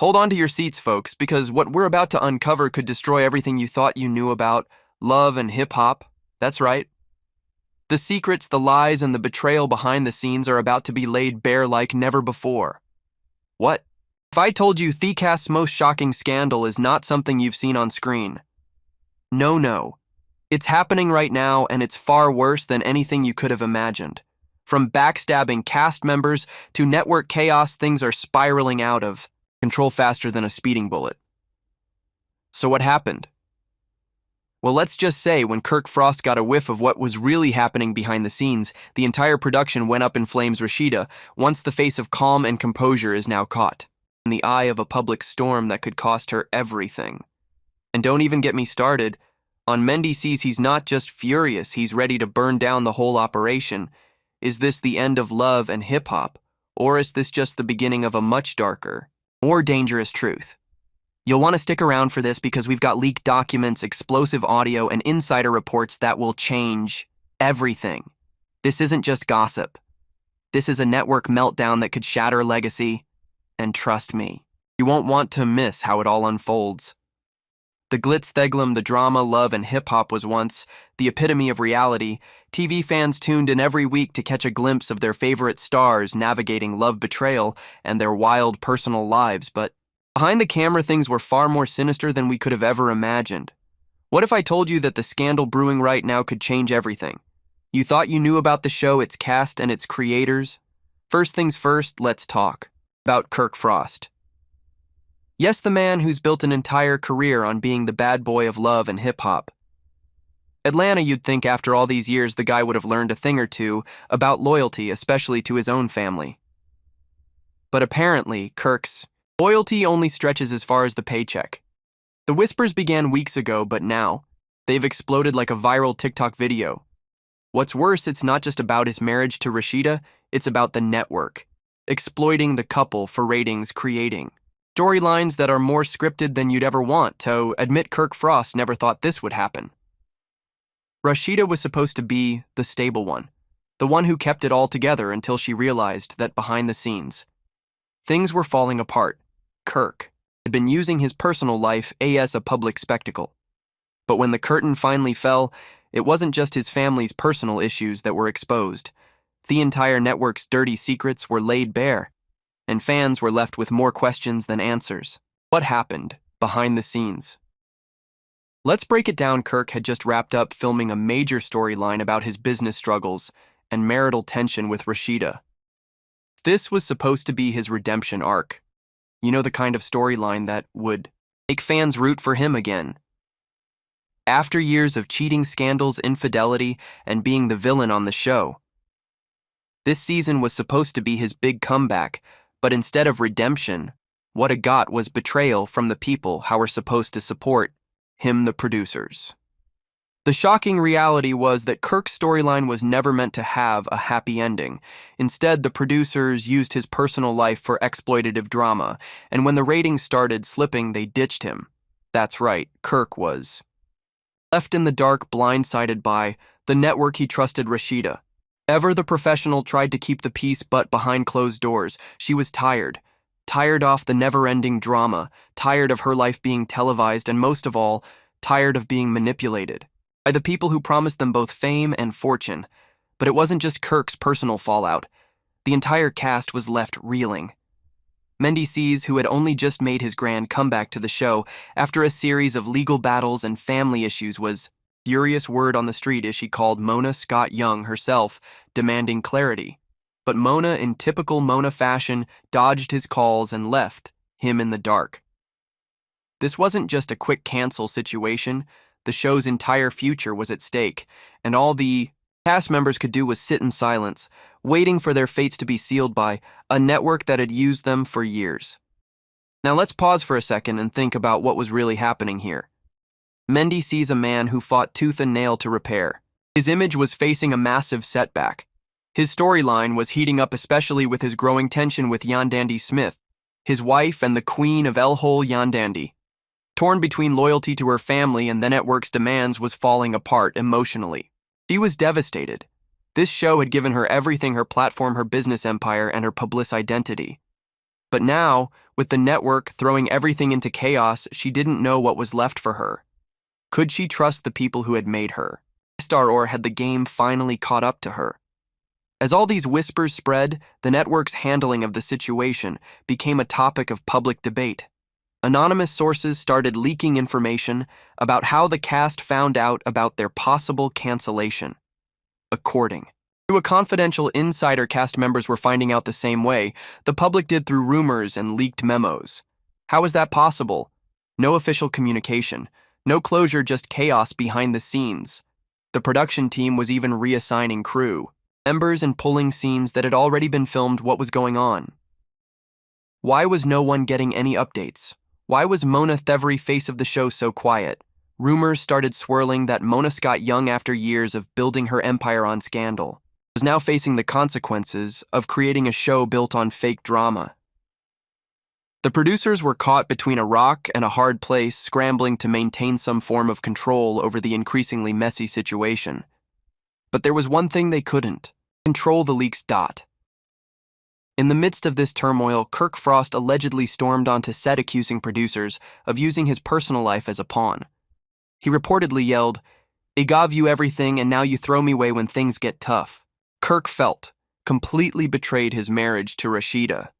Hold on to your seats, folks, because what we're about to uncover could destroy everything you thought you knew about love and hip-hop. That's right. The secrets, the lies, and the betrayal behind the scenes are about to be laid bare like never before. What? If I told you TheCast's most shocking scandal is not something you've seen on screen? No. It's happening right now, and it's far worse than anything you could have imagined. From backstabbing cast members to network chaos, things are spiraling out of control faster than a speeding bullet. So what happened? Well, let's just say when Kirk Frost got a whiff of what was really happening behind the scenes, the entire production went up in flames. Rashida, once the face of calm and composure, is now caught in the eye of a public storm that could cost her everything. And don't even get me started. On Mendy sees he's not just furious, he's ready to burn down the whole operation. Is this the end of love and hip-hop? Or is this just the beginning of a much darker, more dangerous truth? You'll want to stick around for this because we've got leaked documents, explosive audio, and insider reports that will change everything. This isn't just gossip. This is a network meltdown that could shatter legacy. And trust me, you won't want to miss how it all unfolds. The glitz theglum, the drama, love, and hip-hop was once the epitome of reality. TV fans tuned in every week to catch a glimpse of their favorite stars navigating love betrayal and their wild personal lives, but behind the camera, things were far more sinister than we could have ever imagined. What if I told you that the scandal brewing right now could change everything? You thought you knew about the show, its cast, and its creators? First things first, let's talk about Kirk Frost. Yes, the man who's built an entire career on being the bad boy of love and hip-hop. Atlanta, you'd think after all these years the guy would have learned a thing or two about loyalty, especially to his own family. But apparently, Kirk's loyalty only stretches as far as the paycheck. The whispers began weeks ago, but now, they've exploded like a viral TikTok video. What's worse, it's not just about his marriage to Rashida, it's about the network, exploiting the couple for ratings, creating storylines that are more scripted than you'd ever want to admit. Kirk Frost never thought this would happen. Rashida was supposed to be the stable one, the one who kept it all together until she realized that behind the scenes, things were falling apart. Kirk had been using his personal life as a public spectacle. But when the curtain finally fell, it wasn't just his family's personal issues that were exposed. The entire network's dirty secrets were laid bare, and fans were left with more questions than answers. What happened behind the scenes? Let's break it down. Kirk had just wrapped up filming a major storyline about his business struggles and marital tension with Rashida. This was supposed to be his redemption arc. You know, the kind of storyline that would make fans root for him again. After years of cheating scandals, infidelity, and being the villain on the show, this season was supposed to be his big comeback, but instead of redemption, what it got was betrayal from the people who were supposed to support him, the producers. The shocking reality was that Kirk's storyline was never meant to have a happy ending. Instead, the producers used his personal life for exploitative drama, and when the ratings started slipping, they ditched him. That's right, Kirk was left in the dark, blindsided by the network he trusted. Rashida, ever the professional, tried to keep the peace, but behind closed doors, she was tired off the never-ending drama, tired of her life being televised, and most of all, tired of being manipulated by the people who promised them both fame and fortune. But it wasn't just Kirk's personal fallout. The entire cast was left reeling. Mendy Sees, who had only just made his grand comeback to the show after a series of legal battles and family issues, was furious. Word on the street is she called Mona Scott Young herself, demanding clarity. But Mona, in typical Mona fashion, dodged his calls and left him in the dark. This wasn't just a quick cancel situation. The show's entire future was at stake, and all the cast members could do was sit in silence, waiting for their fates to be sealed by a network that had used them for years. Now let's pause for a second and think about what was really happening here. Mendy sees a man who fought tooth and nail to repair. His image was facing a massive setback. His storyline was heating up, especially with his growing tension with Yandandi Smith, his wife and the queen of El Hole. Yandandi, torn between loyalty to her family and the network's demands, was falling apart emotionally. She was devastated. This show had given her everything: her platform, her business empire, and her public identity. But now, with the network throwing everything into chaos, she didn't know what was left for her. Could she trust the people who had made her? Or had the game finally caught up to her? As all these whispers spread, the network's handling of the situation became a topic of public debate. Anonymous sources started leaking information about how the cast found out about their possible cancellation. According to a confidential insider, cast members were finding out the same way the public did through rumors and leaked memos. How is that possible? No official communication, no closure, just chaos behind the scenes. The production team was even reassigning crew members and pulling scenes that had already been filmed. What was going on? Why was no one getting any updates? Why was Mona Thevry, face of the show, so quiet? Rumors started swirling that Mona Scott Young, after years of building her empire on scandal, was now facing the consequences of creating a show built on fake drama. The producers were caught between a rock and a hard place, scrambling to maintain some form of control over the increasingly messy situation. But there was one thing they couldn't: control the leaks. In the midst of this turmoil, Kirk Frost allegedly stormed onto set, accusing producers of using his personal life as a pawn. He reportedly yelled, "I gave you everything and now you throw me away when things get tough." Kirk felt completely betrayed his marriage to Rashida.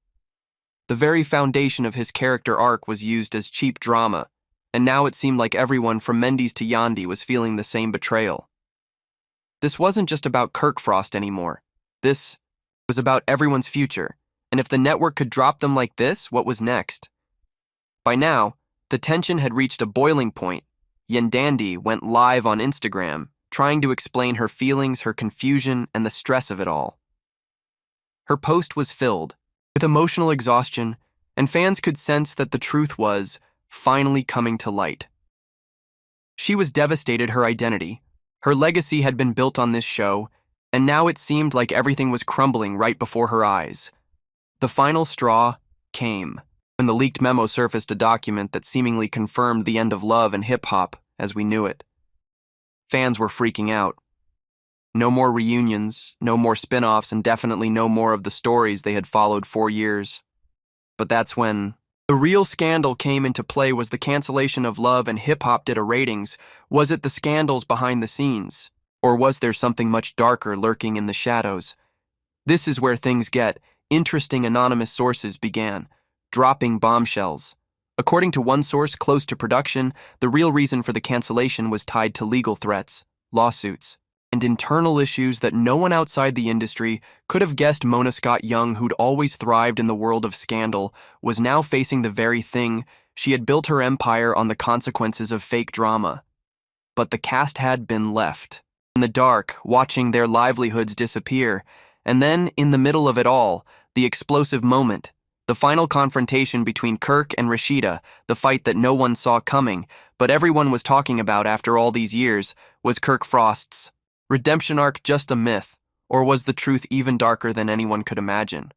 The very foundation of his character arc was used as cheap drama, and now it seemed like everyone from Mendes to Yandi was feeling the same betrayal. This wasn't just about Kirk Frost anymore. This was about everyone's future, and if the network could drop them like this, what was next? By now, the tension had reached a boiling point. Yendandi went live on Instagram, trying to explain her feelings, her confusion, and the stress of it all. Her post was filled with emotional exhaustion, and fans could sense that the truth was finally coming to light. She was devastated. Her identity, her legacy had been built on this show, and now it seemed like everything was crumbling right before her eyes. The final straw came when the leaked memo surfaced, a document that seemingly confirmed the end of love and hip-hop as we knew it. Fans were freaking out. No more reunions, no more spin-offs, and definitely no more of the stories they had followed for years. But that's when the real scandal came into play. Was the cancellation of Love and Hip Hop did a ratings? Was it the scandals behind the scenes? Or was there something much darker lurking in the shadows? This is where things get interesting. Anonymous sources began dropping bombshells. According to one source close to production, the real reason for the cancellation was tied to legal threats, lawsuits, and internal issues that no one outside the industry could have guessed. Mona Scott Young, who'd always thrived in the world of scandal, was now facing the very thing. She had built her empire on the consequences of fake drama. But the cast had been left in the dark, watching their livelihoods disappear. And then, in the middle of it all, the explosive moment, the final confrontation between Kirk and Rashida, the fight that no one saw coming, but everyone was talking about after all these years. Was Kirk Frost's redemption arc just a myth, or was the truth even darker than anyone could imagine?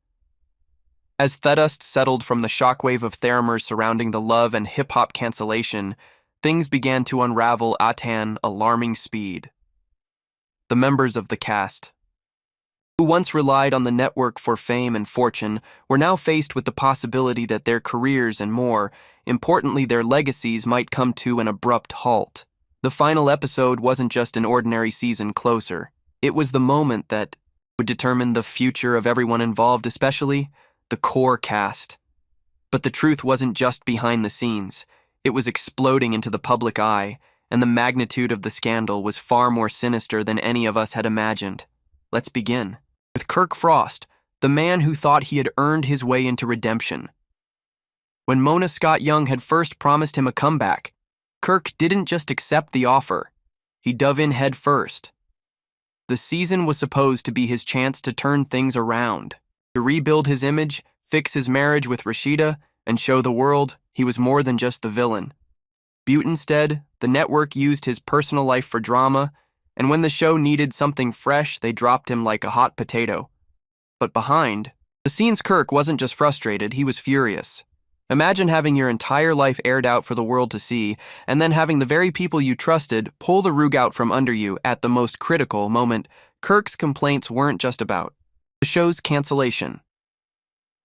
As the dust settled from the shockwave of theramers surrounding the Love and Hip Hop cancellation, things began to unravel at an alarming speed. The members of the cast, who once relied on the network for fame and fortune, were now faced with the possibility that their careers and, more importantly, their legacies might come to an abrupt halt. The final episode wasn't just an ordinary season closer. It was the moment that would determine the future of everyone involved, especially the core cast. But the truth wasn't just behind the scenes. It was exploding into the public eye, and the magnitude of the scandal was far more sinister than any of us had imagined. Let's begin with Kirk Frost, the man who thought he had earned his way into redemption. When Mona Scott Young had first promised him a comeback, Kirk didn't just accept the offer. He dove in head first. The season was supposed to be his chance to turn things around, to rebuild his image, fix his marriage with Rashida, and show the world he was more than just the villain. But instead, the network used his personal life for drama, and when the show needed something fresh, they dropped him like a hot potato. But behind the scenes, Kirk wasn't just frustrated, he was furious. Imagine having your entire life aired out for the world to see, and then having the very people you trusted pull the rug out from under you at the most critical moment. Kirk's complaints weren't just about the show's cancellation.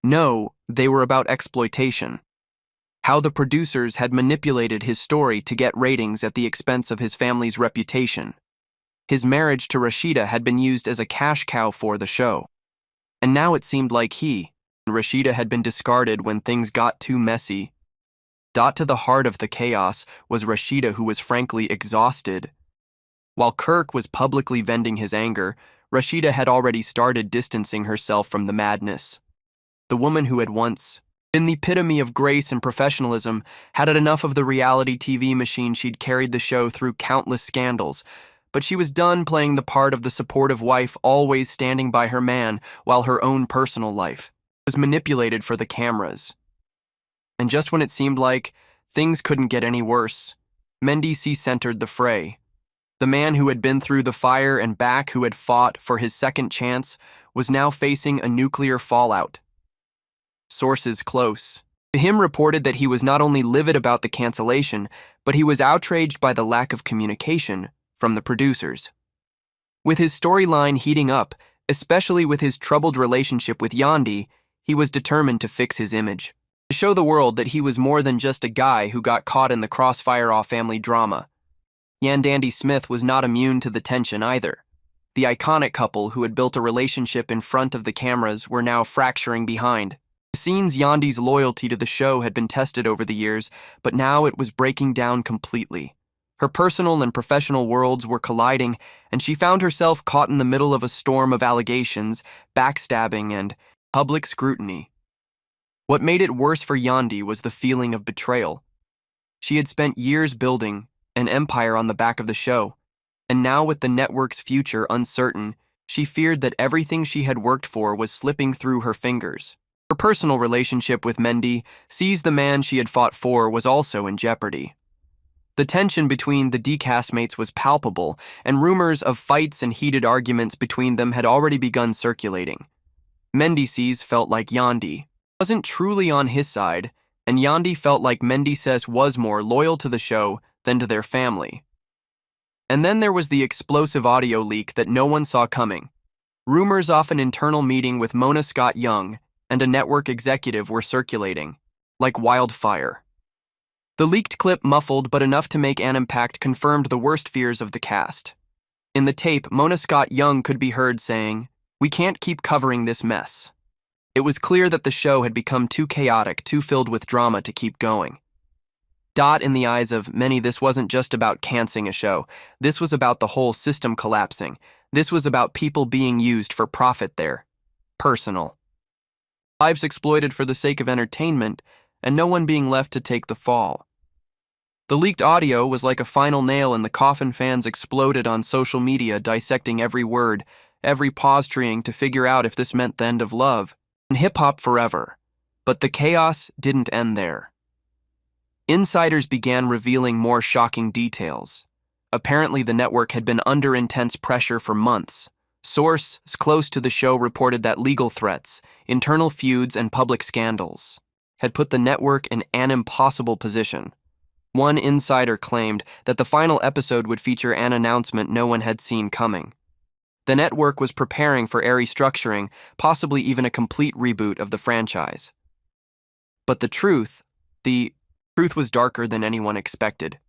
No, they were about exploitation. How the producers had manipulated his story to get ratings at the expense of his family's reputation. His marriage to Rashida had been used as a cash cow for the show. And now it seemed like Rashida had been discarded when things got too messy. To the heart of the chaos was Rashida, who was frankly exhausted. While Kirk was publicly venting his anger, Rashida had already started distancing herself from the madness. The woman who had once been the epitome of grace and professionalism had had enough of the reality TV machine. She'd carried the show through countless scandals, but she was done playing the part of the supportive wife always standing by her man while her own personal life was manipulated for the cameras. And just when it seemed like things couldn't get any worse, Mendy centered the fray. The man who had been through the fire and back, who had fought for his second chance, was now facing a nuclear fallout. Sources close to him reported that he was not only livid about the cancellation, but he was outraged by the lack of communication from the producers. With his storyline heating up, especially with his troubled relationship with Yandi, he was determined to fix his image, to show the world that he was more than just a guy who got caught in the crossfire of family drama. Dandy Smith was not immune to the tension either. The iconic couple who had built a relationship in front of the cameras were now fracturing behind. The scenes Yandi's loyalty to the show had been tested over the years, but now it was breaking down completely. Her personal and professional worlds were colliding, and she found herself caught in the middle of a storm of allegations, backstabbing, and public scrutiny. What made it worse for Yandi was the feeling of betrayal. She had spent years building an empire on the back of the show, and now with the network's future uncertain, she feared that everything she had worked for was slipping through her fingers. Her personal relationship with Mendy, the man she had fought for, was also in jeopardy. The tension between the castmates was palpable, and rumors of fights and heated arguments between them had already begun circulating. Mendy felt like Yandi wasn't truly on his side, and Yandi felt like Mendy was more loyal to the show than to their family. And then there was the explosive audio leak that no one saw coming. Rumors of an internal meeting with Mona Scott Young and a network executive were circulating, like wildfire. The leaked clip, muffled but enough to make an impact, confirmed the worst fears of the cast. In the tape, Mona Scott Young could be heard saying, "We can't keep covering this mess." It was clear that the show had become too chaotic, too filled with drama to keep going. In the eyes of many, this wasn't just about canceling a show. This was about the whole system collapsing. This was about people being used for profit there. Personal lives exploited for the sake of entertainment, and no one being left to take the fall. The leaked audio was like a final nail in the coffin. Fans exploded on social media, dissecting every word, every pause, trying to figure out if this meant the end of love and hip-hop forever. But the chaos didn't end there. Insiders began revealing more shocking details. Apparently, the network had been under intense pressure for months. Sources close to the show reported that legal threats, internal feuds, and public scandals had put the network in an impossible position. One insider claimed that the final episode would feature an announcement no one had seen coming. The network was preparing for a restructuring, possibly even a complete reboot of the franchise. But the truth was darker than anyone expected.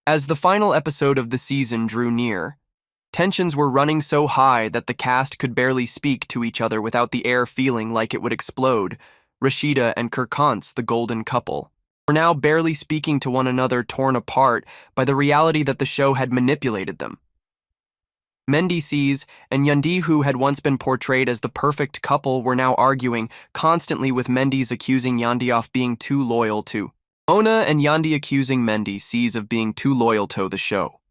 As the final episode of the season drew near, tensions were running so high that the cast could barely speak to each other without the air feeling like it would explode. Rashida and Kirkance, the golden couple, were now barely speaking to one another, torn apart by the reality that the show had manipulated them. Mendy and Yandi, who had once been portrayed as the perfect couple, were now arguing constantly, with Mendy accusing Yandi of being too loyal to Mona and Yandi accusing Mendy of being too loyal to the show.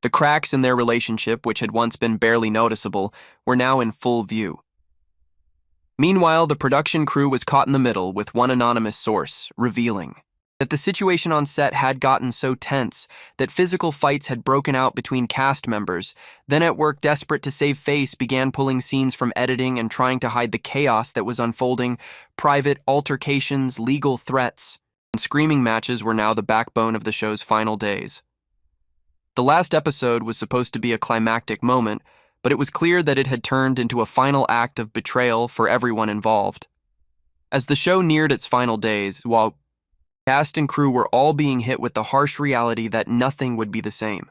The cracks in their relationship, which had once been barely noticeable, were now in full view. Meanwhile, the production crew was caught in the middle, with one anonymous source revealing that the situation on set had gotten so tense that physical fights had broken out between cast members. Then at work, desperate to save face, began pulling scenes from editing and trying to hide the chaos that was unfolding. Private altercations, legal threats, and screaming matches were now the backbone of the show's final days. The last episode was supposed to be a climactic moment, but it was clear that it had turned into a final act of betrayal for everyone involved. As the show neared its final days, while cast and crew were all being hit with the harsh reality that nothing would be the same.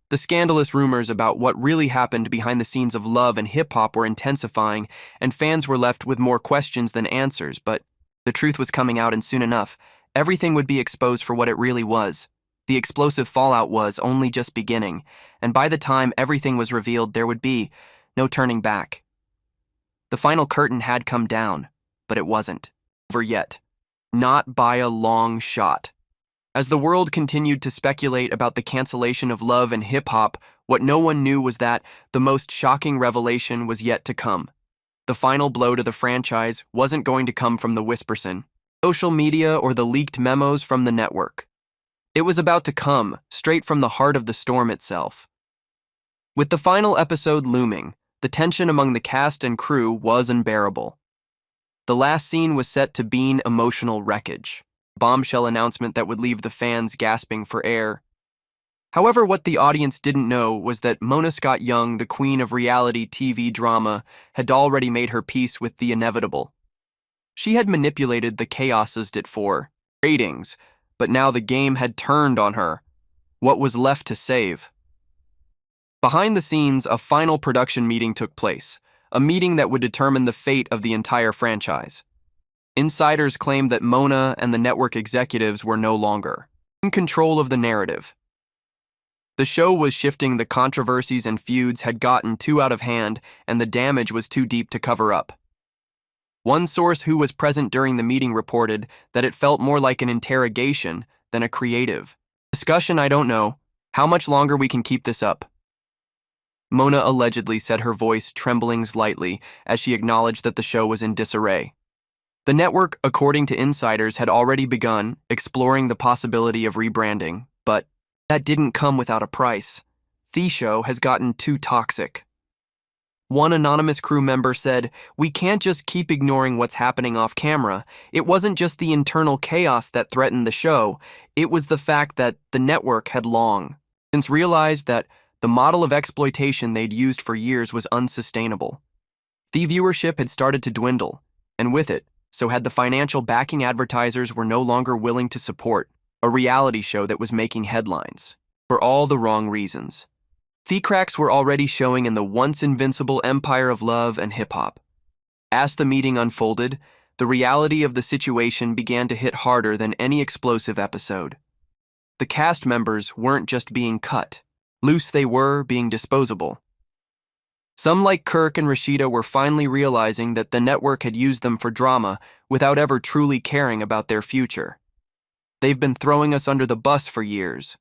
The scandalous rumors about what really happened behind the scenes of Love and hip-hop were intensifying, and fans were left with more questions than answers, but the truth was coming out, and soon enough, everything would be exposed for what it really was. The explosive fallout was only just beginning, and by the time everything was revealed, there would be no turning back. The final curtain had come down, but it wasn't over yet. Not by a long shot. As the world continued to speculate about the cancellation of Love and hip-hop, what no one knew was that the most shocking revelation was yet to come. The final blow to the franchise wasn't going to come from the Whisperson, social media, or the leaked memos from the network. It was about to come straight from the heart of the storm itself. With the final episode looming, the tension among the cast and crew was unbearable. The last scene was set to beam emotional wreckage, a bombshell announcement that would leave the fans gasping for air. However, what the audience didn't know was that Mona Scott Young, the queen of reality TV drama, had already made her peace with the inevitable. She had manipulated the chaoses for ratings, but now the game had turned on her. What was left to save? Behind the scenes, a final production meeting took place, a meeting that would determine the fate of the entire franchise. Insiders claimed that Mona and the network executives were no longer in control of the narrative. The show was shifting, the controversies and feuds had gotten too out of hand, and the damage was too deep to cover up. One source who was present during the meeting reported that it felt more like an interrogation than a creative discussion. "I don't know how much longer we can keep this up," Mona allegedly said, her voice trembling slightly as she acknowledged that the show was in disarray. The network, according to insiders, had already begun exploring the possibility of rebranding, but that didn't come without a price. The show has gotten too toxic. One anonymous crew member said, "We can't just keep ignoring what's happening off camera. It wasn't just the internal chaos that threatened the show, it was the fact that the network had long since realized that the model of exploitation they'd used for years was unsustainable. The viewership had started to dwindle, and with it, so had the financial backing advertisers were no longer willing to support a reality show that was making headlines for all the wrong reasons. The cracks were already showing in the once invincible empire of Love and hip-hop. As the meeting unfolded, the reality of the situation began to hit harder than any explosive episode. The cast members weren't just being cut. Loose, they were being disposable. Some, like Kirk and Rashida, were finally realizing that the network had used them for drama without ever truly caring about their future. "They've been throwing us under the bus for years,"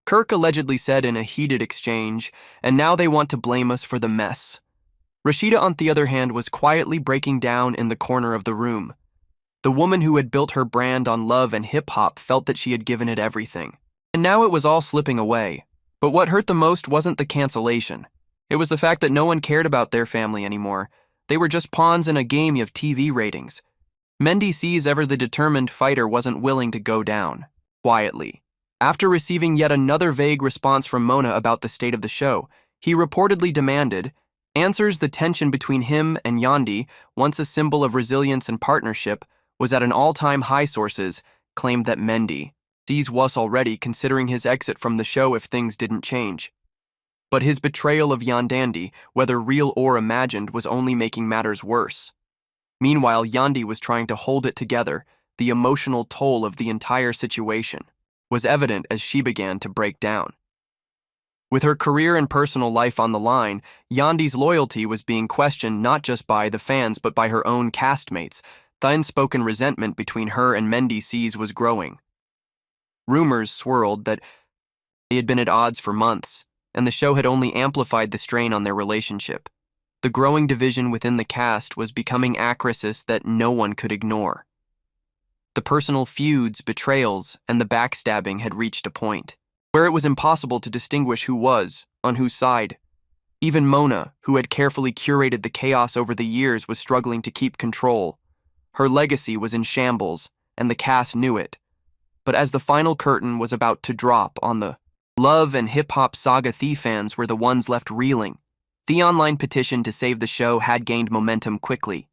Kirk allegedly said in a heated exchange, "and now they want to blame us for the mess." Rashida, on the other hand, was quietly breaking down in the corner of the room. The woman who had built her brand on Love and hip-hop felt that she had given it everything, and now it was all slipping away. But what hurt the most wasn't the cancellation. It was the fact that no one cared about their family anymore. They were just pawns in a game of TV ratings. Mendy C's, ever the determined fighter, wasn't willing to go down quietly. After receiving yet another vague response from Mona about the state of the show, he reportedly demanded answers. The tension between him and Yandi, once a symbol of resilience and partnership, was at an all-time high. Sources claimed that Mendy C's was already considering his exit from the show if things didn't change. But his betrayal of Yandandi, whether real or imagined, was only making matters worse. Meanwhile, Yandi was trying to hold it together. The emotional toll of the entire situation was evident as she began to break down. With her career and personal life on the line, Yandi's loyalty was being questioned not just by the fans but by her own castmates. The unspoken resentment between her and Mendy C's was growing. Rumors swirled that they had been at odds for months, and the show had only amplified the strain on their relationship. The growing division within the cast was becoming a crisis that no one could ignore. The personal feuds, betrayals, and the backstabbing had reached a point where it was impossible to distinguish who was on whose side. Even Mona, who had carefully curated the chaos over the years, was struggling to keep control. Her legacy was in shambles, and the cast knew it. But as the final curtain was about to drop on the Love and hip-hop saga, the fans were the ones left reeling. The online petition to save the show had gained momentum quickly.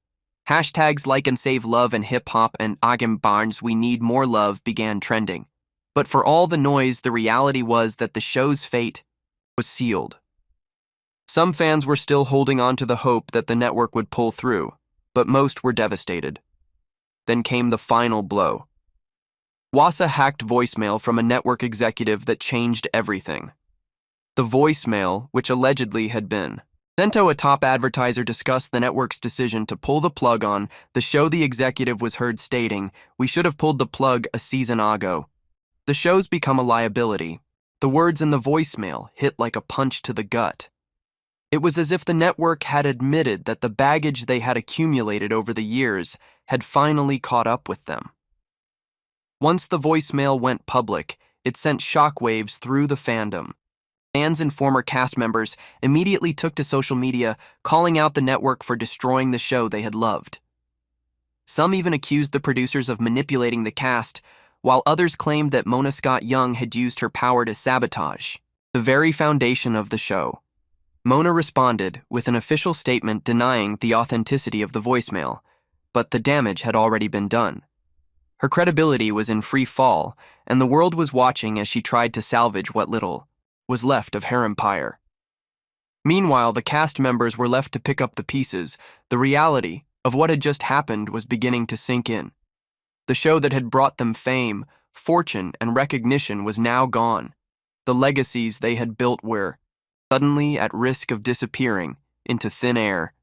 Hashtags like and save love and hip hop and Agam Barnes we need more love began trending. But for all the noise, the reality was that the show's fate was sealed. Some fans were still holding on to the hope that the network would pull through, but most were devastated. Then came the final blow. Wasa hacked voicemail from a network executive that changed everything. The voicemail, which allegedly had been sent to a top advertiser, discussed the network's decision to pull the plug on the show. The executive was heard stating, "We should have pulled the plug a season ago. The show's become a liability." The words in the voicemail hit like a punch to the gut. It was as if the network had admitted that the baggage they had accumulated over the years had finally caught up with them. Once the voicemail went public, it sent shockwaves through the fandom. Fans and former cast members immediately took to social media, calling out the network for destroying the show they had loved. Some even accused the producers of manipulating the cast, while others claimed that Mona Scott Young had used her power to sabotage the very foundation of the show. Mona responded with an official statement denying the authenticity of the voicemail, but the damage had already been done. Her credibility was in free fall, and the world was watching as she tried to salvage what little was left of her empire. Meanwhile, the cast members were left to pick up the pieces. The reality of what had just happened was beginning to sink in. The show that had brought them fame, fortune, and recognition was now gone. The legacies they had built were suddenly at risk of disappearing into thin air.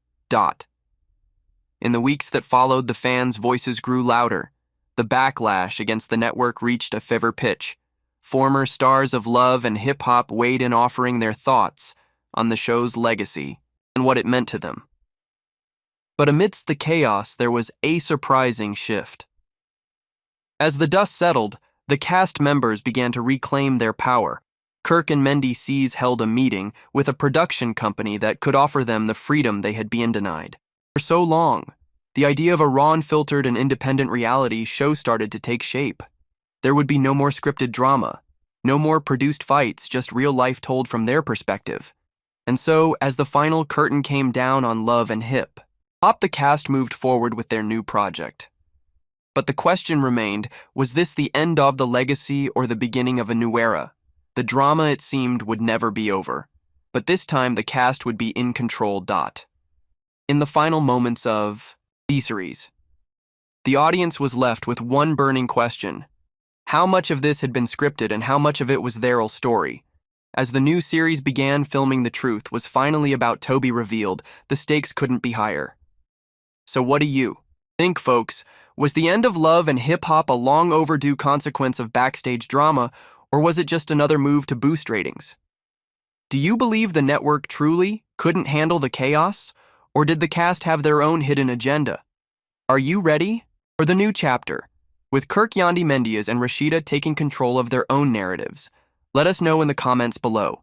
In the weeks that followed, the fans' voices grew louder. The backlash against the network reached a fever pitch. Former stars of love and hip-hop weighed in, offering their thoughts on the show's legacy and what it meant to them. But amidst the chaos, there was a surprising shift. As the dust settled, the cast members began to reclaim their power. Kirk and Mendy Sees held a meeting with a production company that could offer them the freedom they had been denied. For so long, the idea of a raw, unfiltered, and independent reality show started to take shape. There would be no more scripted drama, no more produced fights, just real life told from their perspective. And so, as the final curtain came down on Love and Hip Hop, the cast moved forward with their new project. But the question remained, was this the end of the legacy or the beginning of a new era? The drama, it seemed, would never be over. But this time, the cast would be in control. In the final moments of the series, the audience was left with one burning question. How much of this had been scripted and how much of it was their own story? As the new series began filming, the truth was finally about to be revealed. The stakes couldn't be higher. So what do you think, folks? Was the end of Love and Hip Hop a long overdue consequence of backstage drama, or was it just another move to boost ratings? Do you believe the network truly couldn't handle the chaos, or did the cast have their own hidden agenda? Are you ready for the new chapter, with Kirk Yandi Mendiaz and Rashida taking control of their own narratives? Let us know in the comments below.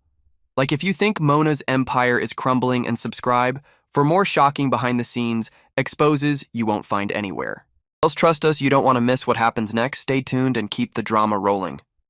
Like if you think Mona's empire is crumbling, and subscribe for more shocking behind-the-scenes exposes you won't find anywhere else. Trust us, you don't want to miss what happens next. Stay tuned and keep the drama rolling.